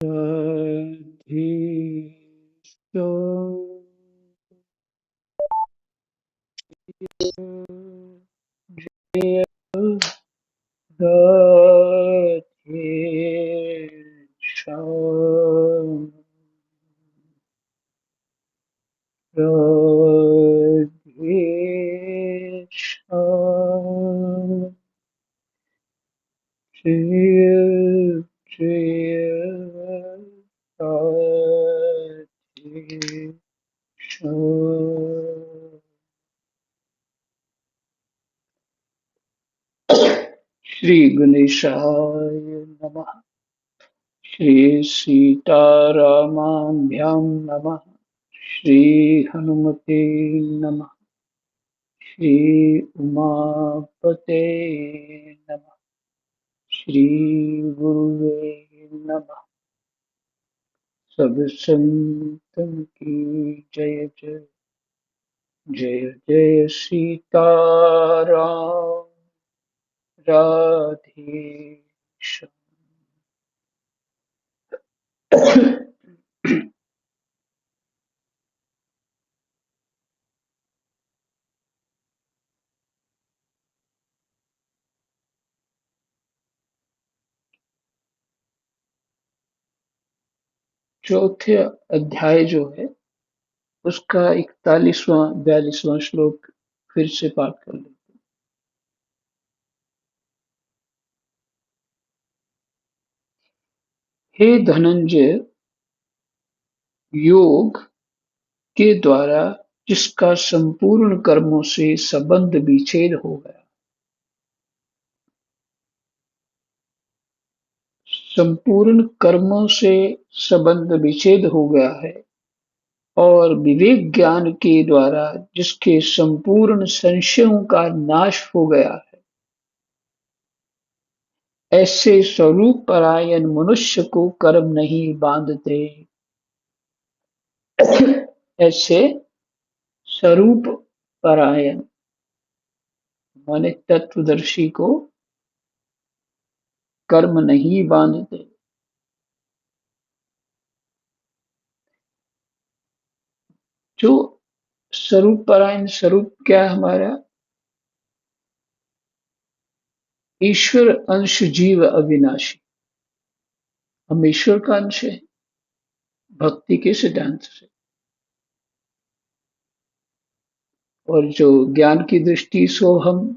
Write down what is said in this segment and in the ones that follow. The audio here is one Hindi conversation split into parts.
राधे श्याम जय राधे श्याम राधे श्याम जय जय राधे श्याम। श्री गणेशाय नमः। श्री सीतारामाभ्यां नमः। श्री हनुमते नमः। श्री उमापते नमः। श्री गुरुवे नमः। सब संतन की जय जय। जय जय सीताराम राधे श्याम। चौथे अध्याय जो है उसका 41वां 42वां श्लोक फिर से पाठ कर लें। हे धनंजय, योग के द्वारा जिसका संपूर्ण कर्मों से संबंध विच्छेद हो गया, संपूर्ण कर्मों से संबंध विच्छेद हो गया है और विवेक ज्ञान के द्वारा जिसके संपूर्ण संशयों का नाश हो गया है, ऐसे स्वरूप परायण मनुष्य को कर्म नहीं बांधते। ऐसे स्वरूप परायण माने तत्वदर्शी को कर्म नहीं बांधते। जो स्वरूप परायण स्वरूप क्या है हमारा? ईश्वर अंश जीव अविनाशी। हम ईश्वर का अंश है भक्ति के सिद्धांत से। और जो ज्ञान की दृष्टि सो हम,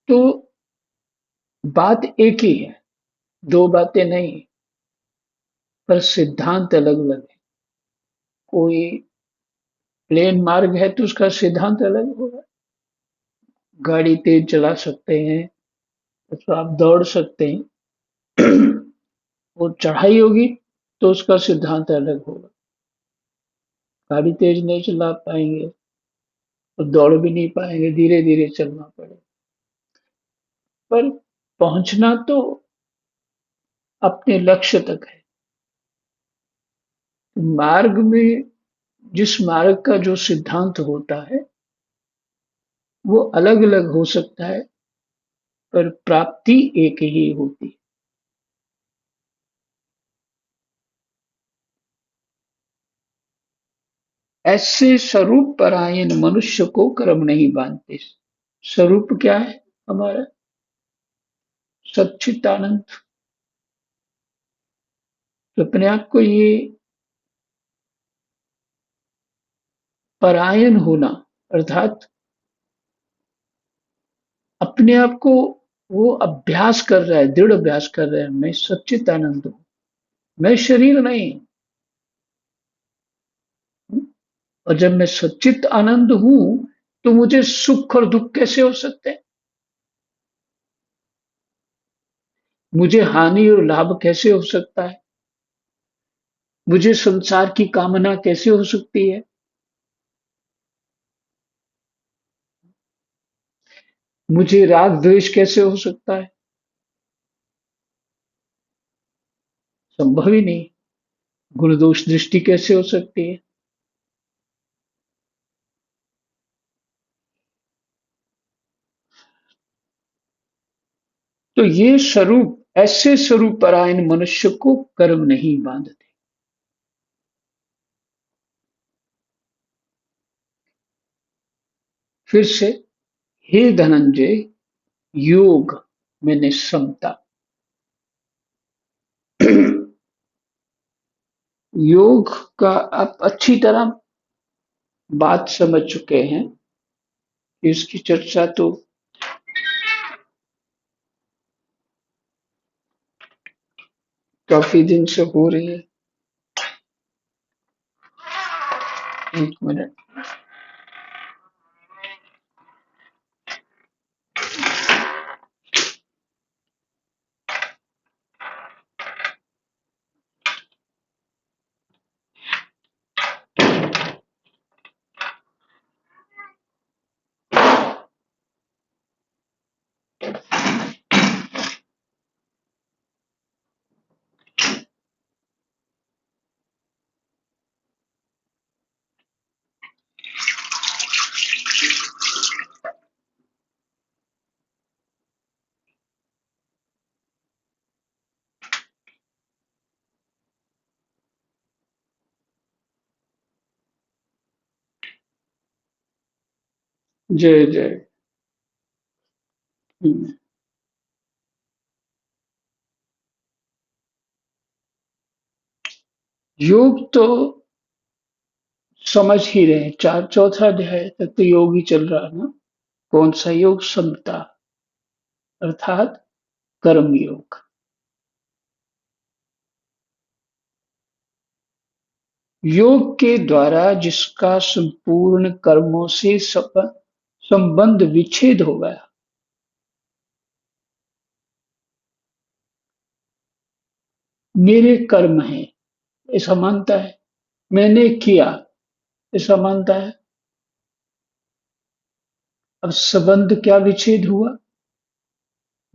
तो बात एक ही है, दो बातें नहीं, पर सिद्धांत अलग अलग है। कोई प्लेन मार्ग है तो उसका सिद्धांत अलग होगा। गाड़ी तेज चला सकते हैं तो आप दौड़ सकते हैं। और चढ़ाई होगी तो उसका सिद्धांत अलग होगा। गाड़ी तेज नहीं चला पाएंगे तो दौड़ भी नहीं पाएंगे, धीरे धीरे चलना पड़ेगा। पर पहुंचना तो अपने लक्ष्य तक है। मार्ग में जिस मार्ग का जो सिद्धांत होता है वो अलग अलग हो सकता है, पर प्राप्ति एक ही होती है। ऐसे स्वरूप परायण मनुष्य को कर्म नहीं बांधते। स्वरूप क्या है हमारा? सच्चिदानंद। तो अपने आप को ये परायण होना अर्थात अपने आप को वो अभ्यास कर रहा है, दृढ़ अभ्यास कर रहा है, मैं सच्चिदानंद हूं, मैं शरीर नहीं हूं। और जब मैं सच्चित आनंद हूं तो मुझे सुख और दुख कैसे हो सकते हैं? मुझे हानि और लाभ कैसे हो सकता है? मुझे संसार की कामना कैसे हो सकती है? मुझे राग द्वेष कैसे हो सकता है? संभव ही नहीं। गुण दोष दृष्टि कैसे हो सकती है? तो ये स्वरूप ऐसे स्वरूप परायण मनुष्य को कर्म नहीं बांधते। फिर से, हे धनंजय, योग में निस्समता। योग का आप अच्छी तरह बात समझ चुके हैं। इसकी चर्चा तो काफी दिन से हो रही है। एक मिनट। जय जय। हम्म, योग तो समझ ही रहे हैं। चौथा अध्याय तक तो योग ही चल रहा है ना। कौन सा योग? समता, अर्थात कर्म योग। योग के द्वारा जिसका संपूर्ण कर्मों से संबंध विच्छेद हो गया। मेरे कर्म हैं, ऐसा मानता है। मैंने किया, ऐसा मानता है। अब संबंध क्या विच्छेद हुआ?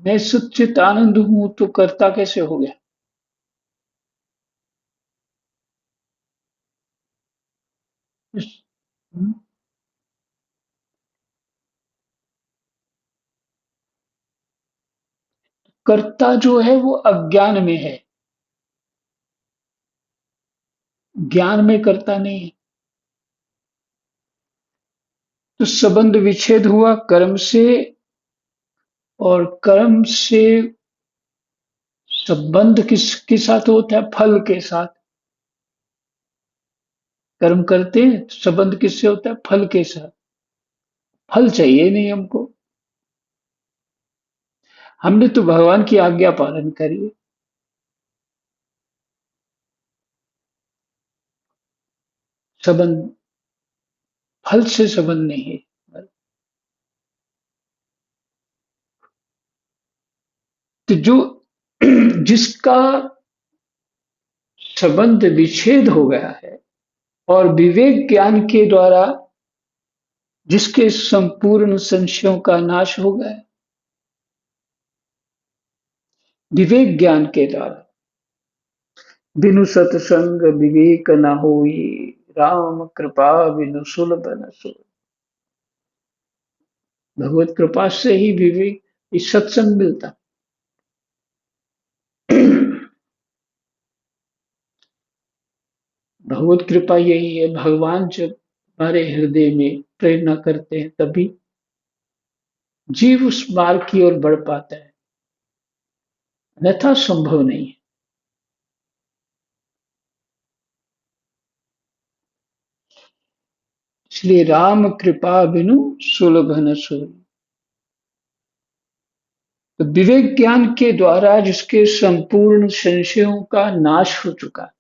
मैं सच्चित आनंद हूं तो कर्ता कैसे हो गया? इस- हम्म, कर्ता जो है वो अज्ञान में है, ज्ञान में कर्ता नहीं है। तो संबंध विच्छेद हुआ कर्म से, और कर्म से संबंध किसके साथ होता है? फल के साथ। कर्म करते हैं तो संबंध किससे होता है? फल के साथ। फल चाहिए नहीं हमको। हमने तो भगवान की आज्ञा पालन करी है। संबंध, फल से संबंध नहीं है। तो जो जिसका संबंध विच्छेद हो गया है और विवेक ज्ञान के द्वारा जिसके संपूर्ण संशयों का नाश हो गया, विवेक ज्ञान के द्वारा। बिनु सत्संग विवेक न होई, राम कृपा बिनु सुलभ न सोई। भगवत कृपा से ही विवेक, इस सत्संग मिलता। भगवत कृपा यही है। भगवान जब हमारे हृदय में प्रेरणा करते हैं तभी जीव उस मार्ग की ओर बढ़ पाता है, अन्यथा संभव नहीं है। इसलिए राम कृपा बिनु सुलभ न सोई। तो विवेक ज्ञान के द्वारा जिसके संपूर्ण संशयों का नाश हो चुका है,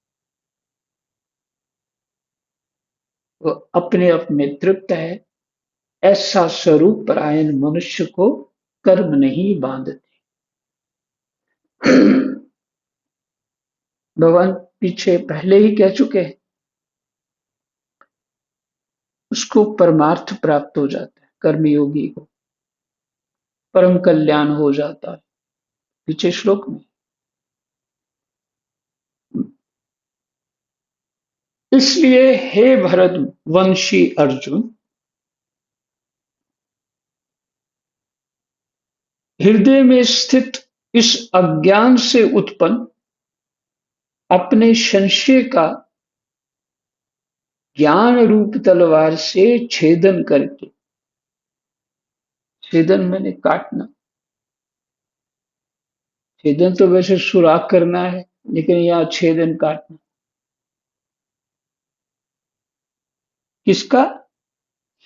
वो अपने आप में तृप्त है। ऐसा स्वरूप परायण मनुष्य को कर्म नहीं बांधते। भगवान पीछे पहले ही कह चुके हैं, उसको परमार्थ प्राप्त हो जाता है। कर्मयोगी को परम कल्याण हो जाता है, पीछे श्लोक में। इसलिए हे भरत वंशी अर्जुन, हृदय में स्थित इस अज्ञान से उत्पन्न अपने संशय का ज्ञान रूप तलवार से छेदन करके, छेदन मैंने काटना, छेदन तो वैसे सुराख करना है, लेकिन यहाँ छेदन काटना। किसका?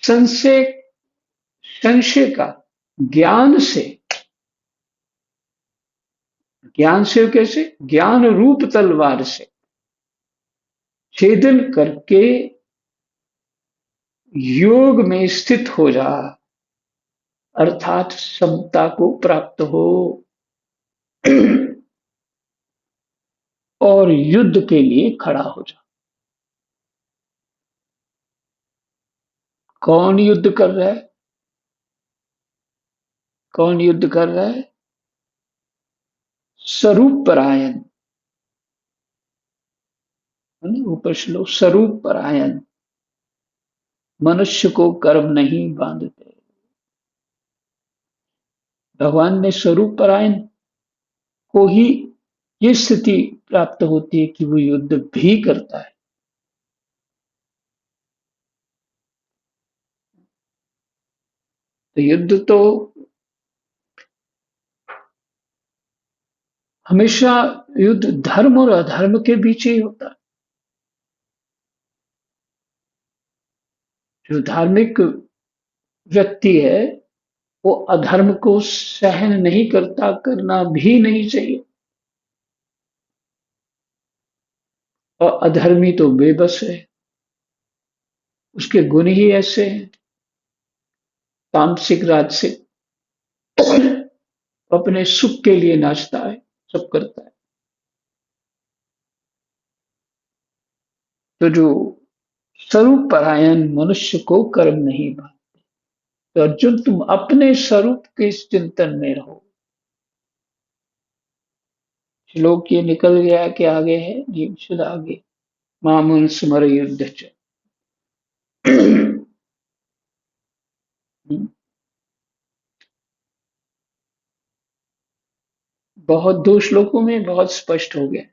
संशय, संशय का ज्ञान से, ज्ञान से कैसे? ज्ञान रूप तलवार से छेदन करके योग में स्थित हो जा, अर्थात समता को प्राप्त हो और युद्ध के लिए खड़ा हो जा। कौन युद्ध कर रहा है? कौन युद्ध कर रहा है? स्वरूप परायण, ऊपर श्लोक, स्वरूप परायण, मनुष्य को कर्म नहीं बांधते। भगवान ने स्वरूप परायण को ही ये स्थिति प्राप्त होती है कि वो युद्ध भी करता है। तो युद्ध तो हमेशा, युद्ध धर्म और अधर्म के बीच ही होता है। जो धार्मिक व्यक्ति है वो अधर्म को सहन नहीं करता, करना भी नहीं चाहिए, और अधर्मी तो बेबस है, उसके गुण ही ऐसे हैं, तामसिक राजसिक, अपने सुख के लिए नाचता है, सब करता है। तो जो स्वरूप परायण मनुष्य को कर्म नहीं बांधते। तो अर्जुन, तुम अपने स्वरूप के इस चिंतन में रहो। श्लोक ये निकल गया कि आगे है जी, शुद्ध आगे, मामुन स्मर युद्ध च। बहुत, दो श्लोकों में बहुत स्पष्ट हो गया।